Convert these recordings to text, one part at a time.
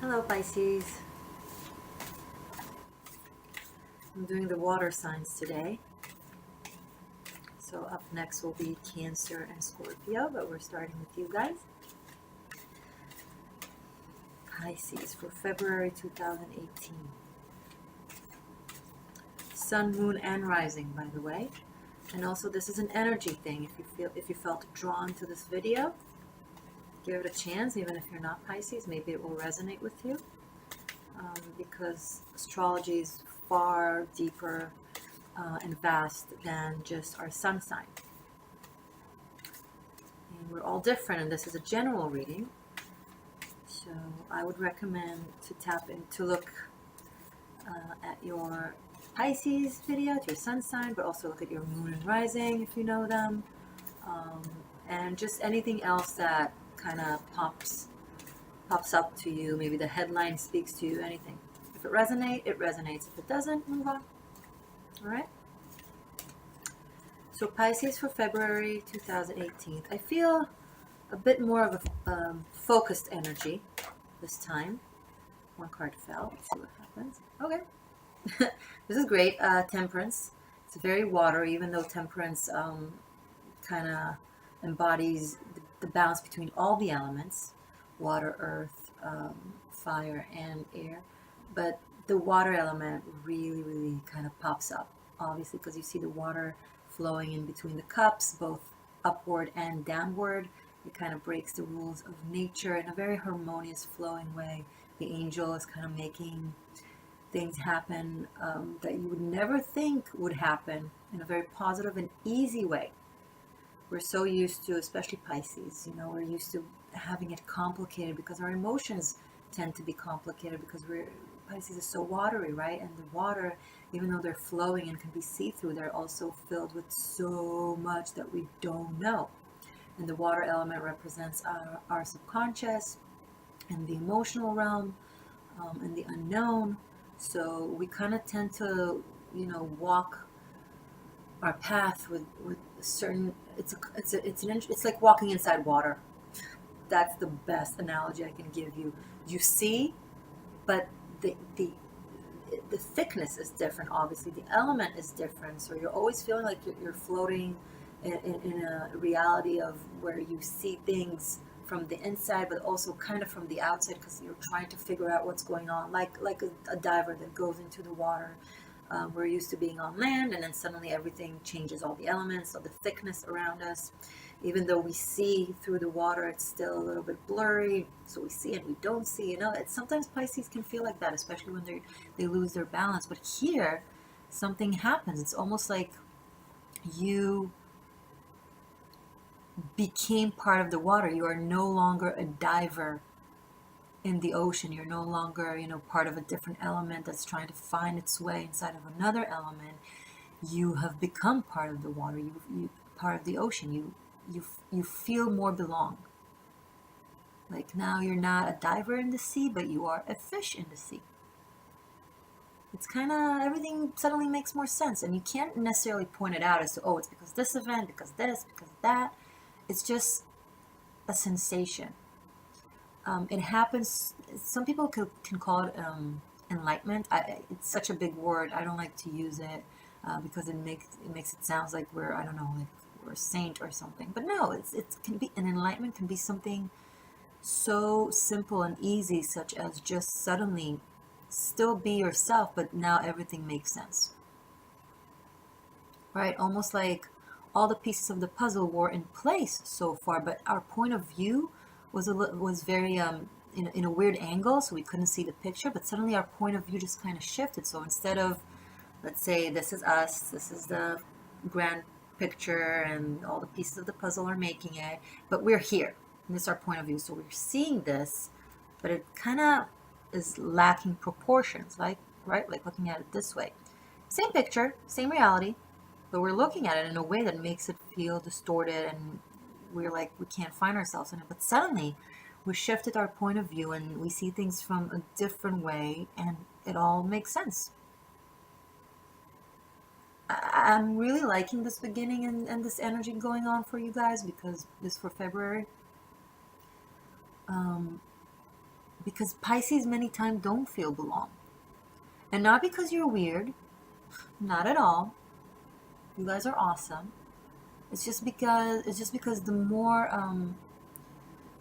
Hello Pisces. I'm doing the water signs today. So up next will be Cancer and Scorpio, but we're starting with you guys. Pisces for February 2018. Sun, moon, and rising, by the way. And also this is an energy thing. If you felt drawn to this video, give it a chance, even if you're not Pisces, maybe it will resonate with you. Because astrology is far deeper and vast than just our sun sign. And we're all different, and this is a general reading. So I would recommend to tap in, to look at your Pisces video, to your sun sign, but also look at your moon and rising if you know them. And just anything else that kind of pops up to you. Maybe the headline speaks to you, anything. If it resonates, it resonates. If it doesn't, move on. All right? So Pisces for February 2018. I feel a bit more of a focused energy this time. One card fell. Let's see what happens. Okay. This is great. Temperance. It's very watery, even though Temperance kind of embodies the balance between all the elements. Water, earth, fire, and air. But the water element really kind of pops up, obviously, because you see the water flowing in between the cups, both upward and downward. It kind of breaks the rules of nature in a very harmonious, flowing way. The angel is kind of making things happen that you would never think would happen in a very positive and easy way. We're so used to, especially Pisces, we're used to having it complicated because our emotions tend to be complicated because Pisces is so watery, right? And the water, even though they're flowing and can be see-through, they're also filled with so much that we don't know. And the water element represents our subconscious and the emotional realm and the unknown. So we kind of tend to, walk our path with certain. It's like walking inside water. That's the best analogy I can give you. You see, but the thickness is different. Obviously, the element is different. So you're always feeling like you're floating in a reality of where you see things from the inside, but also kind of from the outside because you're trying to figure out what's going on, like a diver that goes into the water. We're used to being on land, and then suddenly everything changes, all the elements, so the thickness around us. Even though we see through the water, it's still a little bit blurry, so we see and we don't see. Sometimes Pisces can feel like that, especially when they lose their balance. But here, something happens. It's almost like you became part of the water. You are no longer a diver in the ocean. You're no longer, part of a different element that's trying to find its way inside of another element. You have become part of the water. You part of the ocean. You feel more belong. Like now you're not a diver in the sea, but you are a fish in the sea. It's kind of, everything suddenly makes more sense, and you can't necessarily point it out as to, oh, it's because this event, because this, because that. It's just a sensation. It happens. Some people can call it enlightenment. It's such a big word. I don't like to use it because it makes it sound like we're, I don't know, like we're a saint or something. But no, it can be, an enlightenment can be something so simple and easy, such as just suddenly still be yourself, but now everything makes sense. Right? Almost like all the pieces of the puzzle were in place so far, but our point of view was very in a weird angle, so we couldn't see the picture. But suddenly our point of view just kind of shifted. So instead of, let's say, this is us, this is the grand picture, and all the pieces of the puzzle are making it, but we're here, and this is our point of view. So we're seeing this, but it kind of is lacking proportions, right? Like looking at it this way, same picture, same reality, but we're looking at it in a way that makes it feel distorted, and we're like, we can't find ourselves in it. But suddenly we shifted our point of view and we see things from a different way, and it all makes sense. I'm really liking this beginning and this energy going on for you guys, because this for February. Because Pisces many times don't feel belong. And not because you're weird, not at all. You guys are awesome. It's just because the more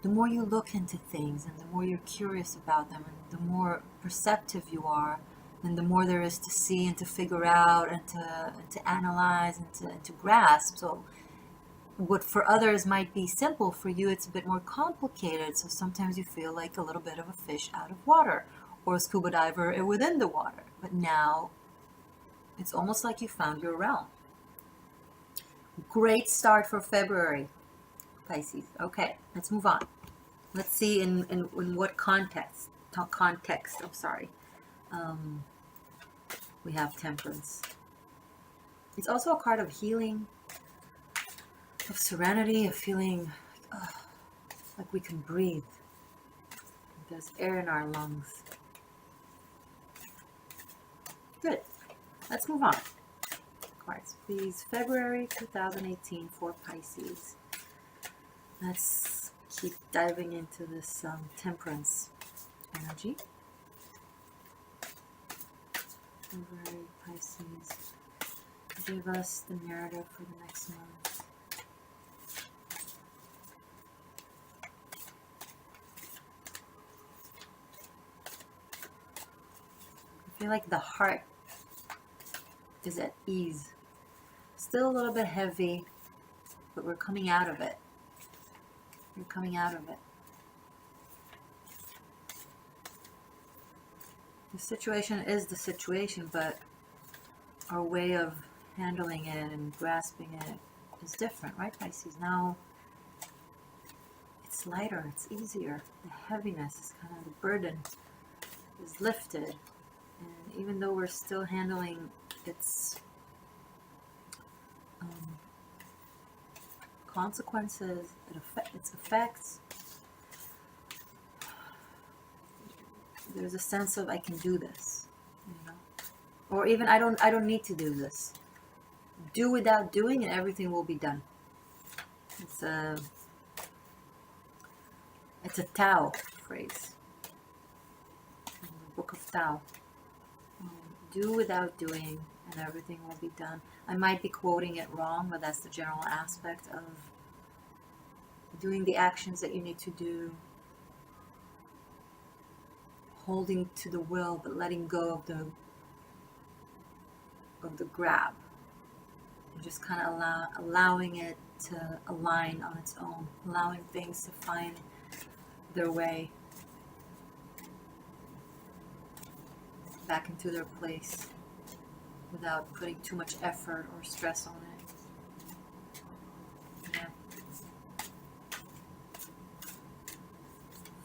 you look into things and the more you're curious about them and the more perceptive you are, and the more there is to see and to figure out and to analyze and to grasp. So what for others might be simple, for you it's a bit more complicated. So sometimes you feel like a little bit of a fish out of water or a scuba diver within the water. But now it's almost like you found your realm. Great start for February, Pisces. Okay, let's move on. Let's see in what context, I'm sorry, we have Temperance. It's also a card of healing, of serenity, of feeling like we can breathe. There's air in our lungs. Good. Let's move on. Cards, please. February 2018 for Pisces. Let's keep diving into this Temperance energy. February, Pisces. Give us the narrative for the next month. I feel like the heart is at ease. Still a little bit heavy, but we're coming out of it. You're coming out of it. The situation is the situation, but our way of handling it and grasping it is different, right, Pisces? Now it's lighter, it's easier. The heaviness is kind of, the burden is lifted. And even though we're still handling its consequences, its effects, there's a sense of I can do this, you know, or even I don't need to do this. Do without doing, and everything will be done. It's a Tao phrase, in the Book of Tao. Do without doing, and everything will be done. I might be quoting it wrong, but that's the general aspect of doing the actions that you need to do, holding to the will, but letting go of the grab, and just kind of allowing it to align on its own, allowing things to find their way back into their place without putting too much effort or stress on it. Yeah.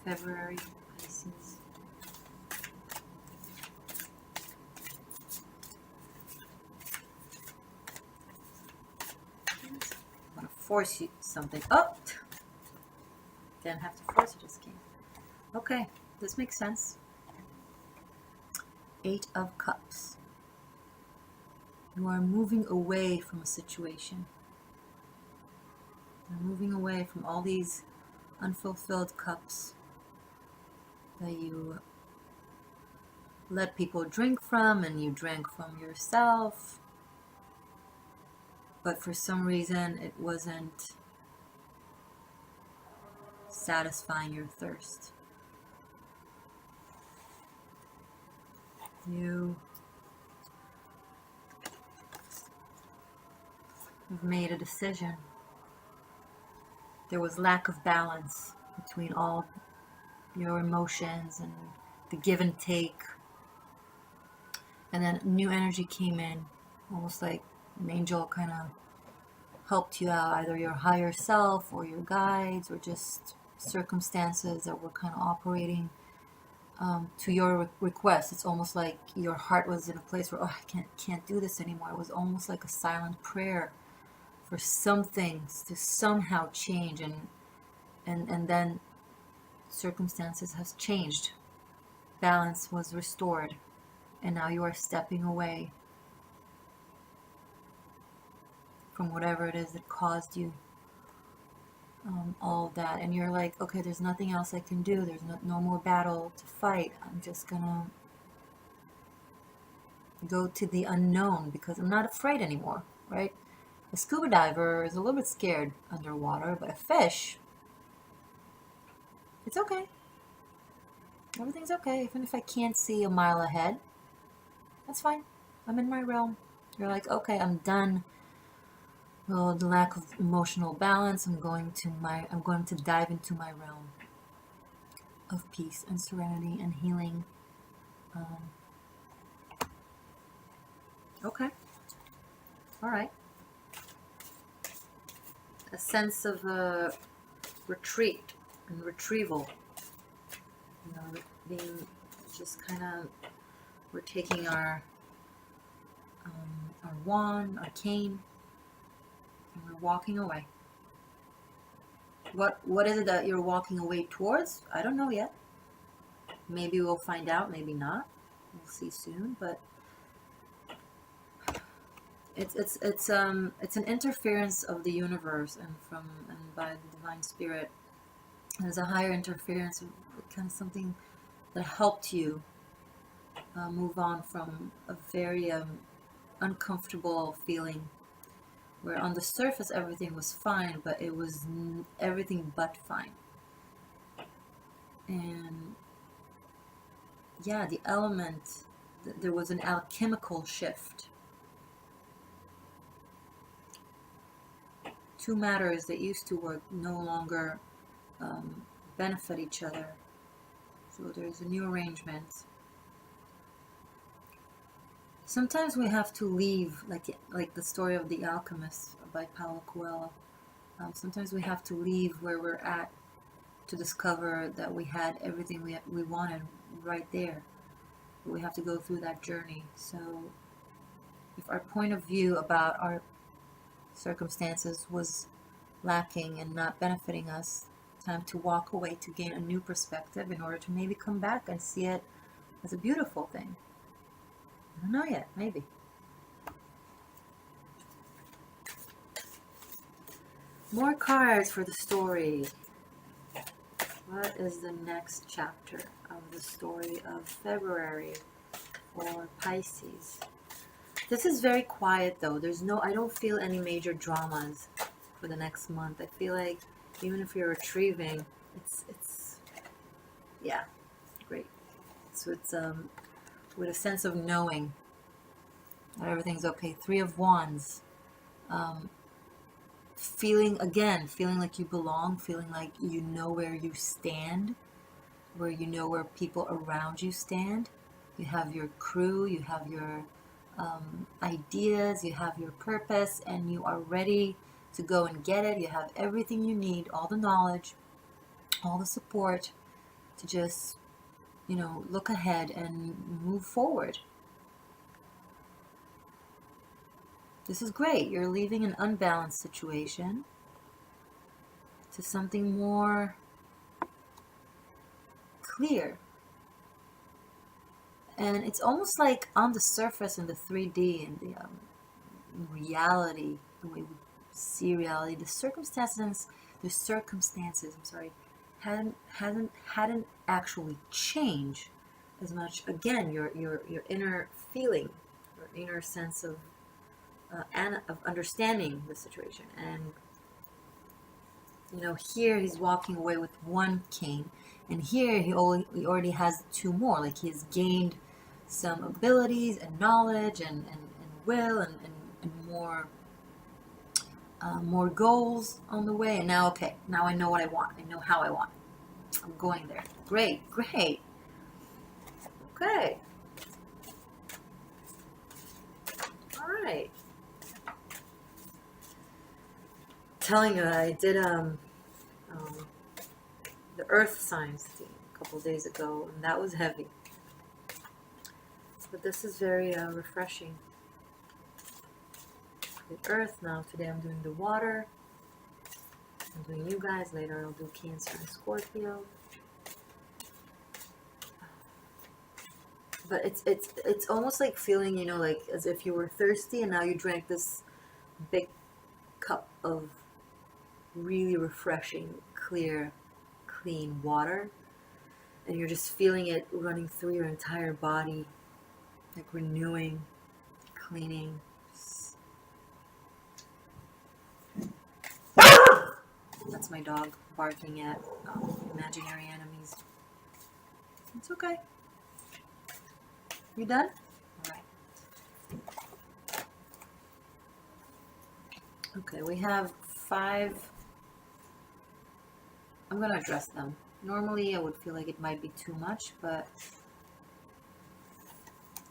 February, Pisces. I'm gonna force you something up. Didn't have to force it, just came. Okay, this makes sense. 8 of Cups. You are moving away from a situation. You're moving away from all these unfulfilled cups that you let people drink from and you drank from yourself. But for some reason it wasn't satisfying your thirst. You have made a decision. There was lack of balance between all your emotions and the give and take. And then new energy came in, almost like an angel kind of helped you out, either your higher self or your guides or just circumstances that were kind of operating to your request. It's almost like your heart was in a place where, oh, I can't do this anymore. It was almost like a silent prayer for some things to somehow change, and then circumstances has changed. Balance was restored, and now you are stepping away from whatever it is that caused you all of that, and you're like, okay, there's nothing else I can do. There's no more battle to fight. I'm just gonna go to the unknown because I'm not afraid anymore, right? A scuba diver is a little bit scared underwater, but a fish, it's okay. Everything's okay. Even if I can't see a mile ahead, that's fine. I'm in my realm. You're like, okay, I'm done. Well, the lack of emotional balance, I'm going to dive into my realm of peace and serenity and healing. Um, okay. All right. A sense of retreat and retrieval. You know, being just kind of, we're taking our wand, our cane, and we're walking away. What is it that you're walking away towards? I don't know yet. Maybe we'll find out, maybe not. We'll see soon, but it's an interference of the universe and by the divine spirit. There's a higher interference of kind of something that helped you move on from a very uncomfortable feeling where on the surface everything was fine, but it was everything but fine. And yeah, the element, there was an alchemical shift. Two matters that used to work no longer benefit each other. So there's a new arrangement. Sometimes we have to leave, like the story of the alchemist by Paulo Coelho. Sometimes we have to leave where we're at to discover that we had everything we wanted right there. But we have to go through that journey. So if our point of view about our circumstances was lacking and not benefiting us, time to walk away to gain a new perspective in order to maybe come back and see it as a beautiful thing. I don't know yet, maybe. More cards for the story. What is the next chapter of the story of February for Pisces? This is very quiet though. I don't feel any major dramas for the next month. I feel like even if you're retrieving, it's yeah, great. So it's with a sense of knowing that everything's okay. Three of Wands. Feeling like you belong, feeling like you know where you stand, where you know where people around you stand. You have your crew, you have your ideas, you have your purpose, and you are ready to go and get it. You have everything you need, all the knowledge, all the support to just, look ahead and move forward. This is great. You're leaving an unbalanced situation to something more clear. And it's almost like on the surface in the 3D and the reality, the way we see reality, the circumstances, hadn't actually changed as much. Again, your inner feeling, your inner sense of understanding the situation. And here he's walking away with one cane, and here he already has two more. Like he has gained some abilities and knowledge and will and more goals on the way. And now, okay, now I know what I want. I know how I want. I'm going there. Great. Okay. All right. Telling you, I did the Earth signs theme a couple days ago, and that was heavy. But this is very refreshing. The Earth now. Today I'm doing the water. I'm doing you guys. Later I'll do Cancer and Scorpio. But it's almost like feeling, like as if you were thirsty and now you drank this big cup of really refreshing, clear, clean water. And you're just feeling it running through your entire body, like renewing, cleaning. That's my dog barking at imaginary enemies. It's okay. You done? All right. Okay, we have 5. I'm gonna address them. Normally, I would feel like it might be too much, but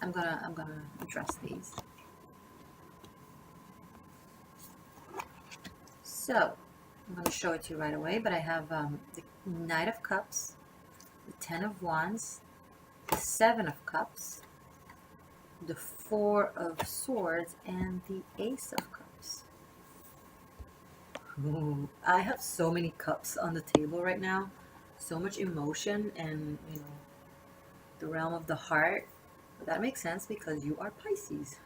I'm gonna address these. So I'm gonna show it to you right away. But I have the Knight of Cups, the 10 of Wands, the 7 of Cups, the 4 of Swords, and the Ace of Cups. Ooh, I have so many cups on the table right now, so much emotion, and the realm of the heart. But that makes sense because you are Pisces.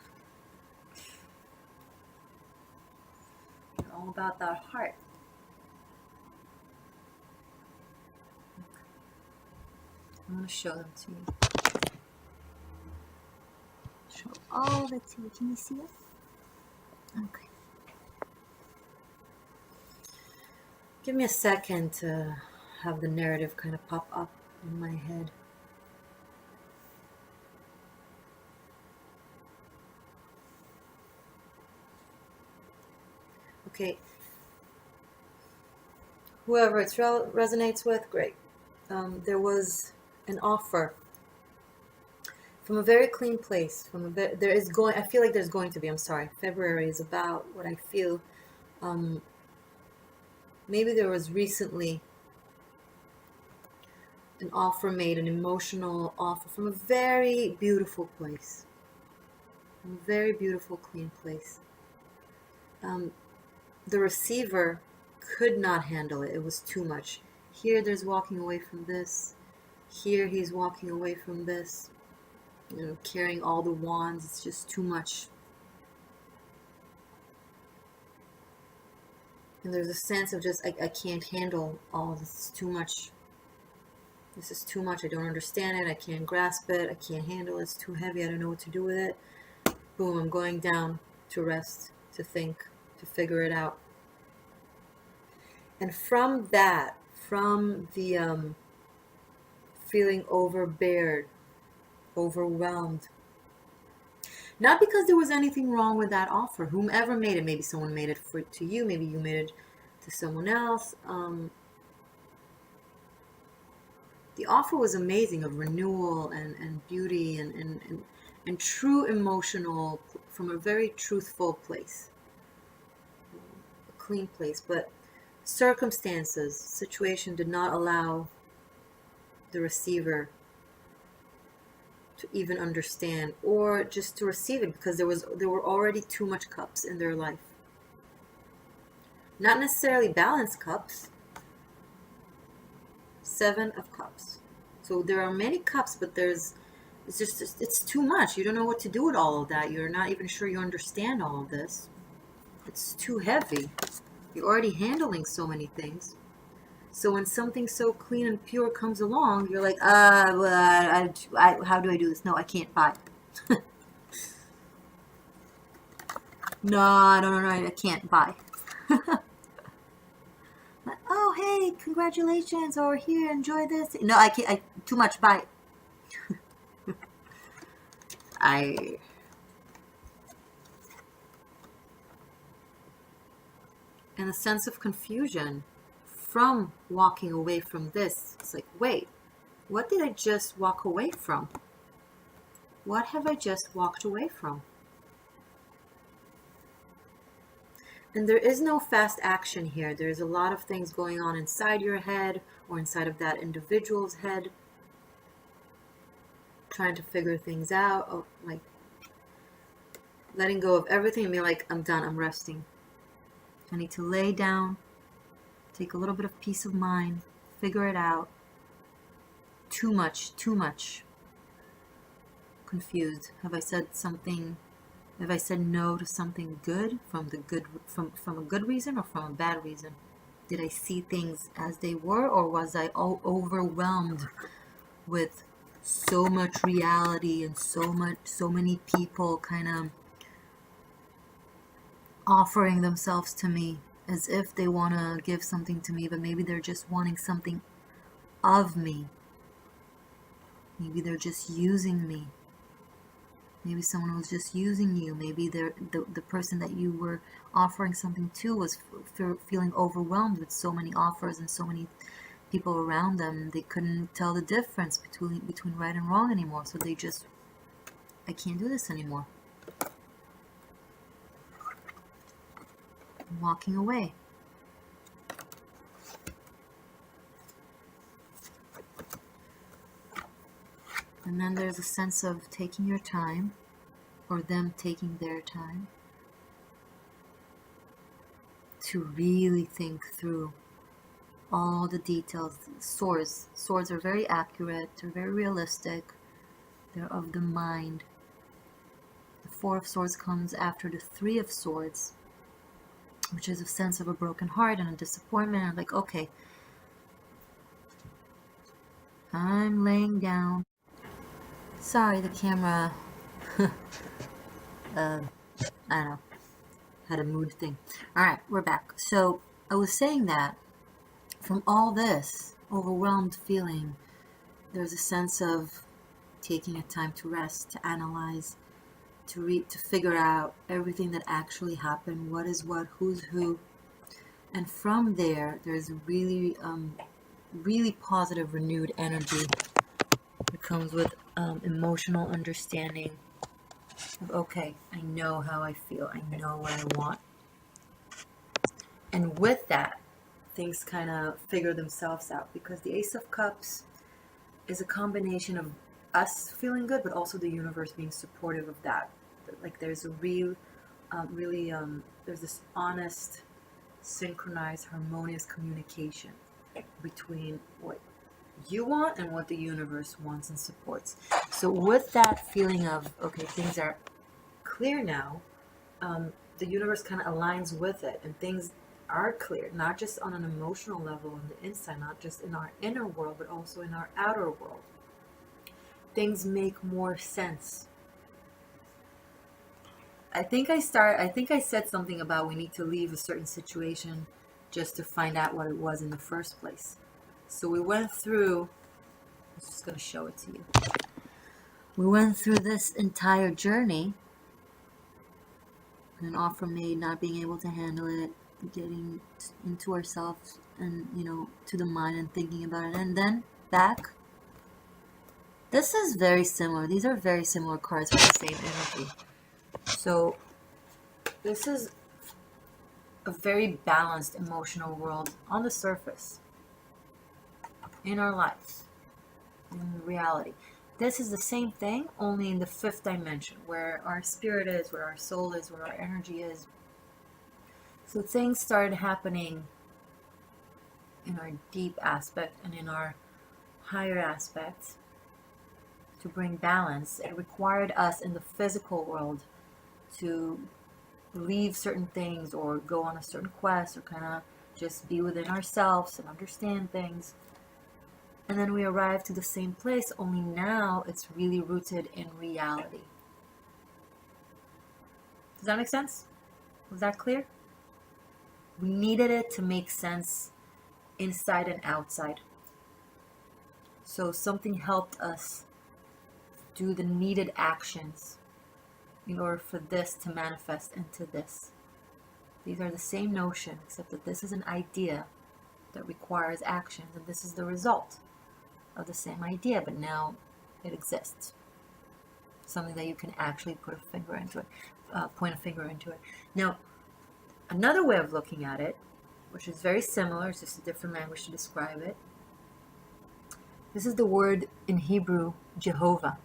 You're all about that heart. I'm going to show them to you. Show all of it to you. Can you see it? Okay. Give me a second to have the narrative kind of pop up in my head. Okay. Whoever it resonates with, great. There was an offer from a very clean place. I feel like there's going to be. I'm sorry. February is about what I feel. Maybe there was recently an offer made, an emotional offer from a very beautiful place, from a very beautiful, clean place. The receiver could not handle it. It was too much. Here there's walking away from this. Here he's walking away from this. Carrying all the wands. It's just too much. And there's a sense of just, I can't handle all this. It's too much. This is too much. I don't understand it. I can't grasp it. I can't handle it. It's too heavy. I don't know what to do with it. Boom, I'm going down to rest, to think, to figure it out. And from that, from the feeling overbeared, overwhelmed, not because there was anything wrong with that offer, whomever made it, maybe someone made it to you, maybe you made it to someone else. The offer was amazing, of renewal and beauty and true emotional, from a very truthful place, a clean place. But circumstances, situation did not allow the receiver to even understand, or just to receive it, because there were already too much cups in their life. Not necessarily balanced cups. 7 of Cups. So there are many cups, but it's too much. You don't know what to do with all of that. You're not even sure you understand all of this. It's too heavy. You're already handling so many things. So when something so clean and pure comes along, you're like, how do I do this? No, I can't buy. No, I can't buy. Oh, hey, congratulations, or here, enjoy this. No, I can't, too much, buy. And a sense of confusion from walking away from this. It's like, wait, what did I just walk away from? What have I just walked away from? And there is no fast action here. There's a lot of things going on inside your head, or inside of that individual's head, trying to figure things out, like letting go of everything and be like, I'm done, I'm resting. I need to lay down, take a little bit of peace of mind, figure it out. Too much. Confused. Have I said something? Have I said no to something good from a good reason or from a bad reason? Did I see things as they were, or was I overwhelmed with so much reality and so many people kind of offering themselves to me as if they want to give something to me, but maybe they're just wanting something of me. Maybe they're just using me. Maybe someone was just using you. Maybe the person that you were offering something to was feeling overwhelmed with so many offers and so many people around them. They couldn't tell the difference between right and wrong anymore. So they just, I can't do this anymore. I'm walking away. And then there's a sense of taking your time, or them taking their time, to really think through all the details. Swords are very accurate, they're very realistic, they're of the mind. The Four of Swords comes after the Three of Swords, which is a sense of a broken heart and a disappointment. I'm like, okay, I'm laying down. Sorry, the camera, I don't know, had a mood thing. Alright, we're back. So, I was saying that from all this overwhelmed feeling, there's a sense of taking a time to rest, to analyze, to read, to figure out everything that actually happened, what is what, who's who. And from there, there's really, really positive, renewed energy. It comes with emotional understanding of, okay, I know how I feel, I know what I want. And with that, things kind of figure themselves out, because the Ace of Cups is a combination of us feeling good, but also the universe being supportive of that. Like there's a there's this honest, synchronized, harmonious communication between what you want and what the universe wants and supports. So with that feeling of, okay, things are clear now, the universe kind of aligns with it, and things are clear, not just on an emotional level on the inside, not just in our inner world, but also in our outer world. Things make more sense. I think I said something about we need to leave a certain situation just to find out what it was in the first place. So we went through, I'm just going to show it to you. We went through this entire journey, an offer made, not being able to handle it, getting into ourselves and, to the mind and thinking about it, and then back. This is very similar. These are very similar cards with the same energy. So this is a very balanced emotional world on the surface, in our life, in reality. This is the same thing, only in the fifth dimension, where our spirit is, where our soul is, where our energy is. So things started happening in our deep aspect and in our higher aspects to bring balance. It required us in the physical world to leave certain things or go on a certain quest or kind of just be within ourselves and understand things. And then we arrive to the same place, only now it's really rooted in reality. Does that make sense? Was that clear? We needed it to make sense inside and outside. So something helped us do the needed actions in order for this to manifest into this. These are the same notion, except that this is an idea that requires actions, and this is the result of the same idea, but now it exists. Something that you can actually put a finger into it, point a finger into it. Now, another way of looking at it, which is very similar, it's just a different language to describe it. This is the word in Hebrew, Jehovah.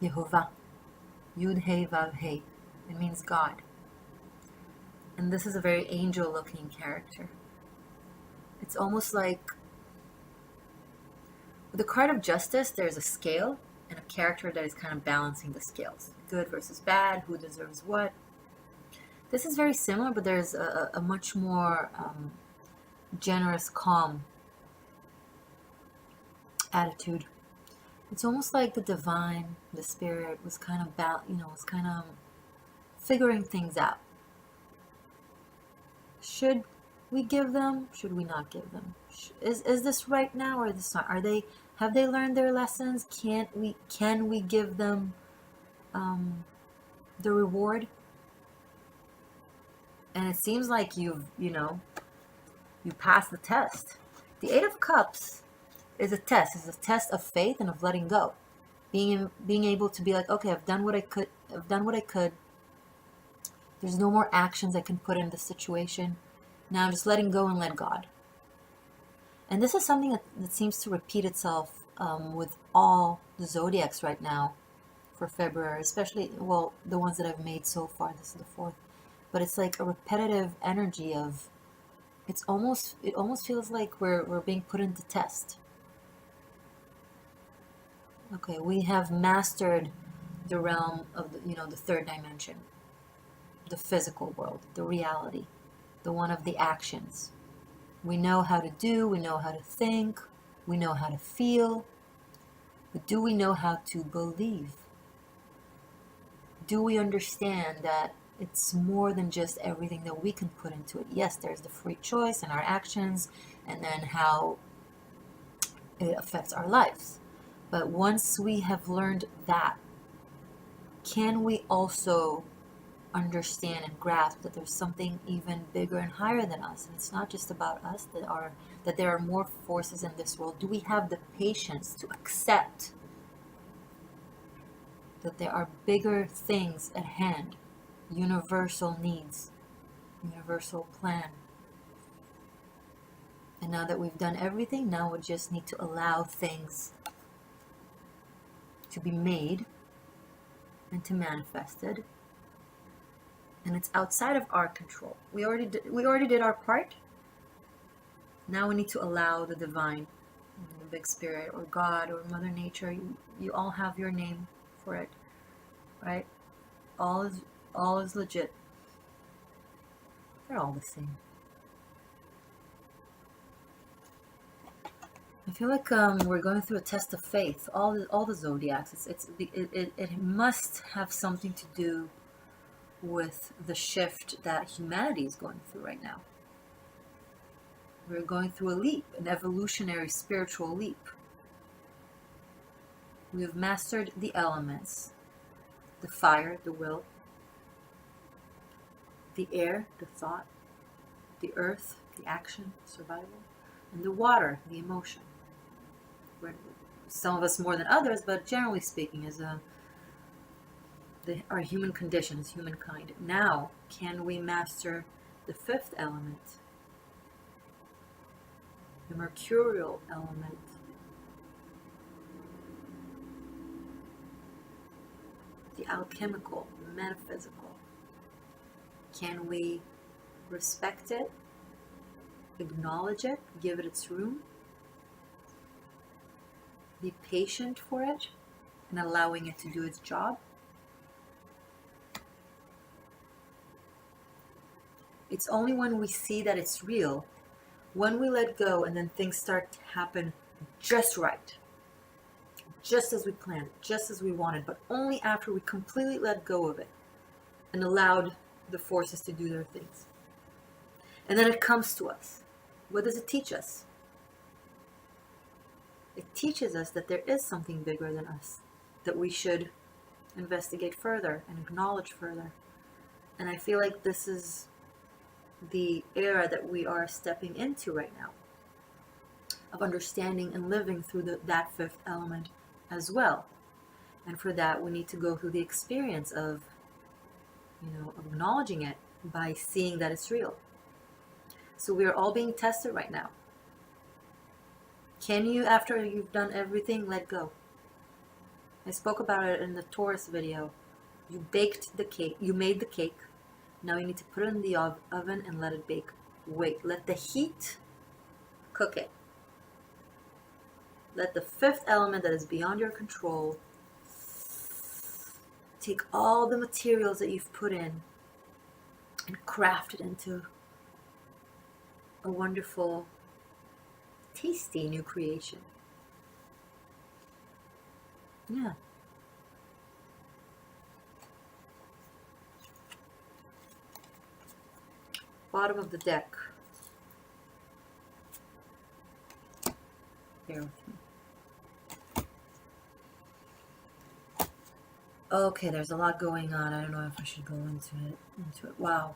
Yehovah. Yud He Vav He. It means God. And this is a very angel-looking character. It's almost like, with the card of justice, there's a scale and a character that is kind of balancing the scales. Good versus bad, who deserves what. This is very similar, but there's a much more generous, calm attitude. It's almost like the divine, the spirit was kind of was kind of figuring things out. Should we give them? Should we not give them? Is this right now or is this not? Have they learned their lessons? Can we give them the reward? And it seems like you passed the test. The Eight of Cups is a test. It's a test of faith and of letting go. Being able to be like, okay, I've done what I could. There's no more actions I can put in this situation. Now I'm just letting go and let God. And this is something that seems to repeat itself with all the zodiacs right now for February, especially, well, the ones that I've made so far. This is the fourth. But it's like a repetitive energy of, it almost feels like we're being put into test. Okay, we have mastered the realm of the third dimension, the physical world, the reality, the one of the actions. We know how to do, we know how to think, we know how to feel, but do we know how to believe? Do we understand that it's more than just everything that we can put into it? Yes, there's the free choice and our actions, and then how it affects our lives. But once we have learned that, can we also understand and grasp that there's something even bigger and higher than us, and it's not just about us, that there are more forces in this world? Do we have the patience to accept that there are bigger things at hand, universal needs, universal plan? And now that we've done everything, now we just need to allow things to be made and to manifested. And it's outside of our control. We already did our part. Now we need to allow the divine, the big spirit, or God, or Mother Nature. You all have your name for it, right? All is legit. They're all the same. I feel like we're going through a test of faith. All the zodiacs. It must have something to do with the shift that humanity is going through right now. We're going through a leap, an evolutionary spiritual leap. We have mastered the elements, the fire, the will, the air, the thought, the earth, the action, survival, and the water, the emotion. Some of us more than others, but generally speaking, our human condition is humankind. Now, can we master the fifth element, the mercurial element? The alchemical, the metaphysical. Can we respect it, acknowledge it, give it its room, be patient for it, and allowing it to do its job? It's only when we see that it's real, when we let go and then things start to happen just right, just as we planned, just as we wanted, but only after we completely let go of it and allowed the forces to do their things. And then it comes to us. What does it teach us? It teaches us that there is something bigger than us, that we should investigate further and acknowledge further. And I feel like this is the era that we are stepping into right now, of understanding and living through that fifth element as well. And for that, we need to go through the experience of acknowledging it by seeing that it's real. So we are all being tested right now. Can you, after you've done everything, let go? I spoke about it in the Taurus video. You baked the cake, you made the cake. Now you need to put it in the oven and let it bake. Wait, let the heat cook it. Let the fifth element that is beyond your control take all the materials that you've put in and craft it into a wonderful, tasty new creation. Yeah. Bottom of the deck. Bear with me. Okay, there's a lot going on. I don't know if I should go into it. Wow.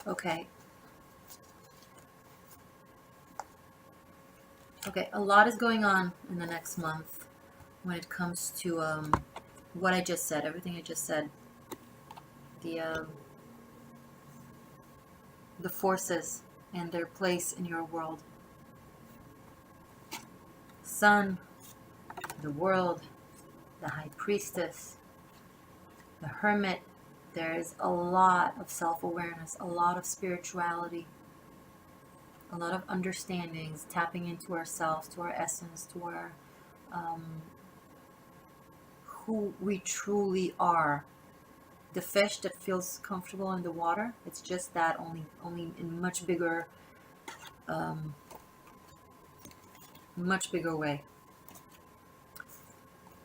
Okay. Okay, a lot is going on in the next month when it comes to what I just said, everything I just said. The forces and their place in your world. Sun, the world, the High Priestess, the Hermit. There is a lot of self-awareness, a lot of spirituality, a lot of understandings, tapping into ourselves, to our essence, to our who we truly are. The fish that feels comfortable in the water, it's just that, only in much bigger way.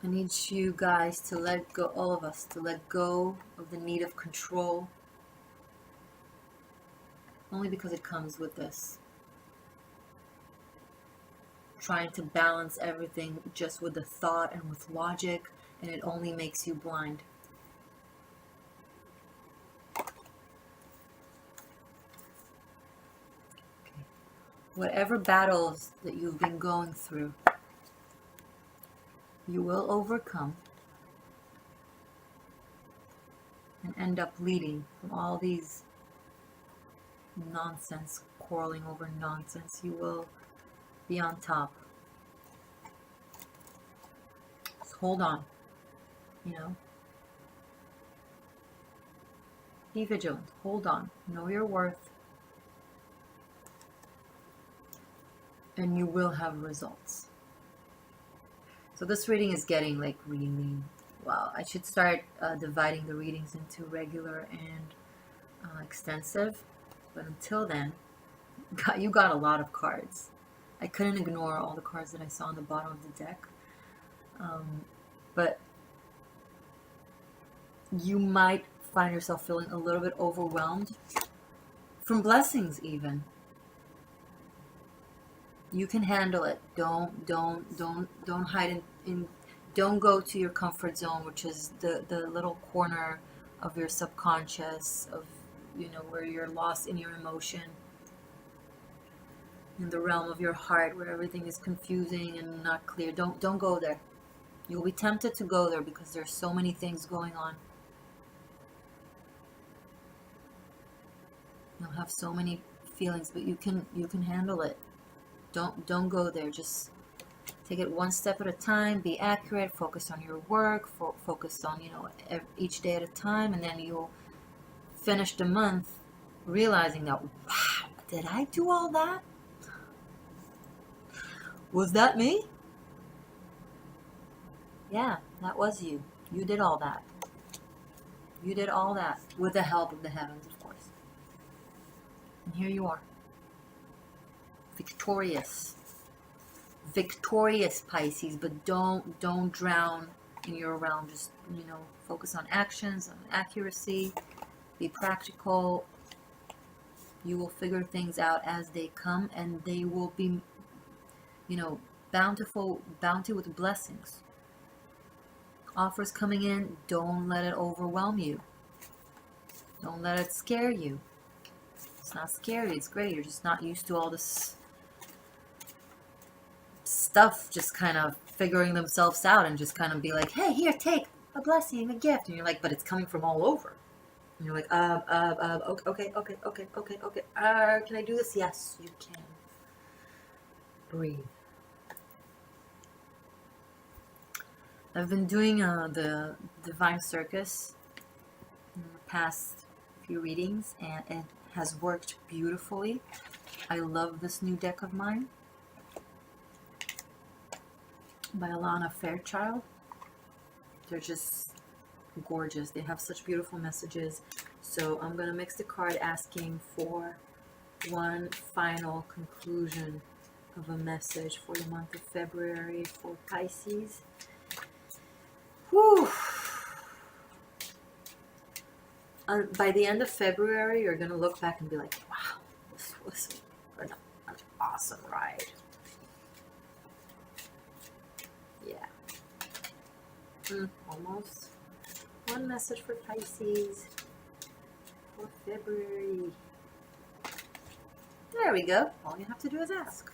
I need you guys to let go, all of us, to let go of the need of control, only because it comes with this. Trying to balance everything just with the thought and with logic, and it only makes you blind. Okay. Whatever battles that you've been going through, you will overcome and end up leading from all these nonsense, quarreling over nonsense. You will be on top. Just hold on, you know. Be vigilant. Hold on. Know your worth. And you will have results. So this reading is getting like really, wow. I should start dividing the readings into regular and extensive. But until then, you got a lot of cards. I couldn't ignore all the cards that I saw on the bottom of the deck. But you might find yourself feeling a little bit overwhelmed from blessings even. You can handle it. Don't hide in don't go to your comfort zone, which is the little corner of your subconscious, of, you know, where you're lost in your emotion, in the realm of your heart where everything is confusing and not clear. Don't go there. You'll be tempted to go there because there's so many things going on. You'll have so many feelings, but you can handle it. Don't go there. Just take it one step at a time. Be accurate. Focus on your work. Focus on, you know, each day at a time, and then you'll finish the month realizing that, wow, did I do all that? Was that me? Yeah, that was you. You did all that. You did all that with the help of the heavens, of course. And here you are. Victorious, Pisces, but don't drown in your realm. Just, you know, focus on actions, on accuracy, be practical. You will figure things out as they come, and they will be, you know, bounty with blessings. Offers coming in, don't let it overwhelm you. Don't let it scare you. It's not scary, it's great. You're just not used to all this stuff just kind of figuring themselves out, and just kind of be like, hey, here, take a blessing, a gift. And you're like, but it's coming from all over. And you're like, okay. Can I do this? Yes, you can. Breathe. I've been doing the Divine Circus in the past few readings, and it has worked beautifully. I love this new deck of mine by Alana Fairchild. They're just gorgeous. They have such beautiful messages. So I'm going to mix the card asking for one final conclusion of a message for the month of February for Pisces. Whew. By the end of February, you're going to look back and be like, wow, this was an awesome ride. Yeah. Almost. One message for Pisces for February. There we go. All you have to do is ask.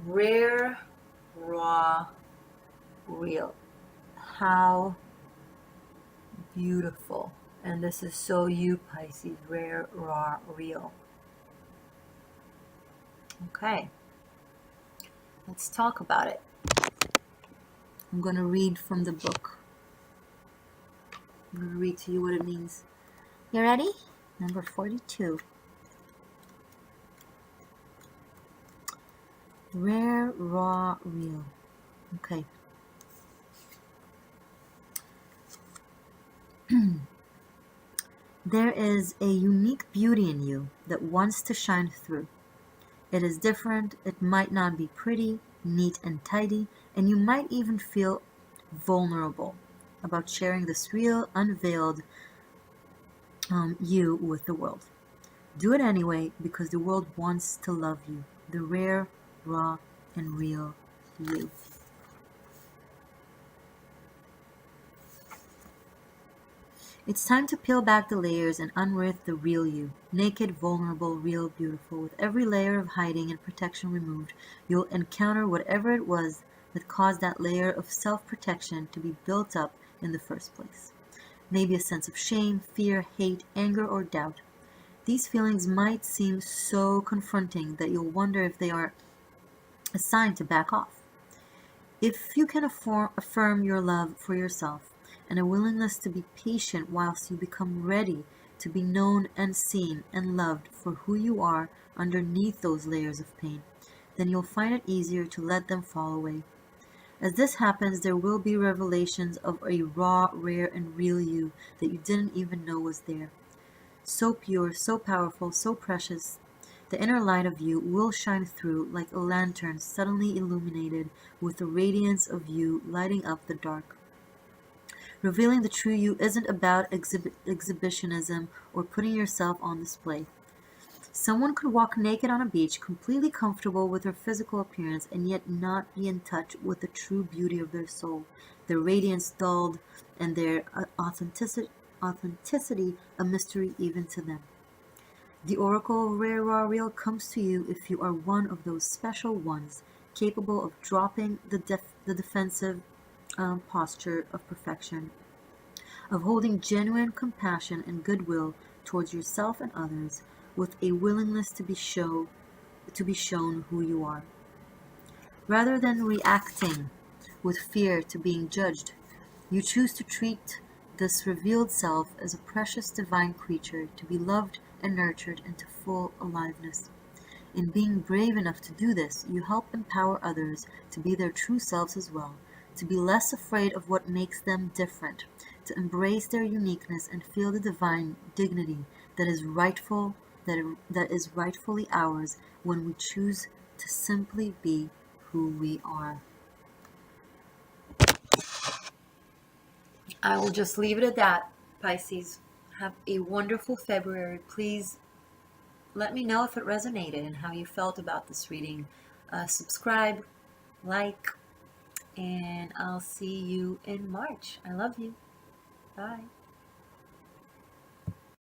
Rare, raw, real. How beautiful. And this is so you, Pisces. Rare, raw, real. Okay. Let's talk about it. I'm going to read from the book. I'm going to read to you what it means. You ready? Number 42. Rare, raw, real. Okay. There is a unique beauty in you that wants to shine through. It is different, it might not be pretty, neat and tidy, and you might even feel vulnerable about sharing this real, unveiled you with the world. Do it anyway because the world wants to love you, the rare, raw, and real you. It's time to peel back the layers and unearth the real you. Naked, vulnerable, real, beautiful. With every layer of hiding and protection removed, you'll encounter whatever it was that caused that layer of self-protection to be built up in the first place. Maybe a sense of shame, fear, hate, anger, or doubt. These feelings might seem so confronting that you'll wonder if they are a sign to back off. If you can affirm your love for yourself, and a willingness to be patient whilst you become ready to be known and seen and loved for who you are underneath those layers of pain, then you'll find it easier to let them fall away. As this happens, there will be revelations of a raw, rare, and real you that you didn't even know was there. So pure, so powerful, so precious, the inner light of you will shine through like a lantern suddenly illuminated with the radiance of you lighting up the dark. Revealing the true you isn't about exhibitionism or putting yourself on display. Someone could walk naked on a beach, completely comfortable with their physical appearance, and yet not be in touch with the true beauty of their soul, their radiance dulled, and their authenticity a mystery even to them. The oracle of Rare Raw Real comes to you if you are one of those special ones, capable of dropping the defensive posture of perfection, of holding genuine compassion and goodwill towards yourself and others, with a willingness to be shown who you are. Rather than reacting with fear to being judged, you choose to treat this revealed self as a precious divine creature to be loved and nurtured into full aliveness. In being brave enough to do this, you help empower others to be their true selves as well, to be less afraid of what makes them different, to embrace their uniqueness and feel the divine dignity that is rightfully ours when we choose to simply be who we are. I will just leave it at that, Pisces. Have a wonderful February. Please let me know if it resonated and how you felt about this reading. Subscribe, like, and I'll see you in March. I love you. Bye.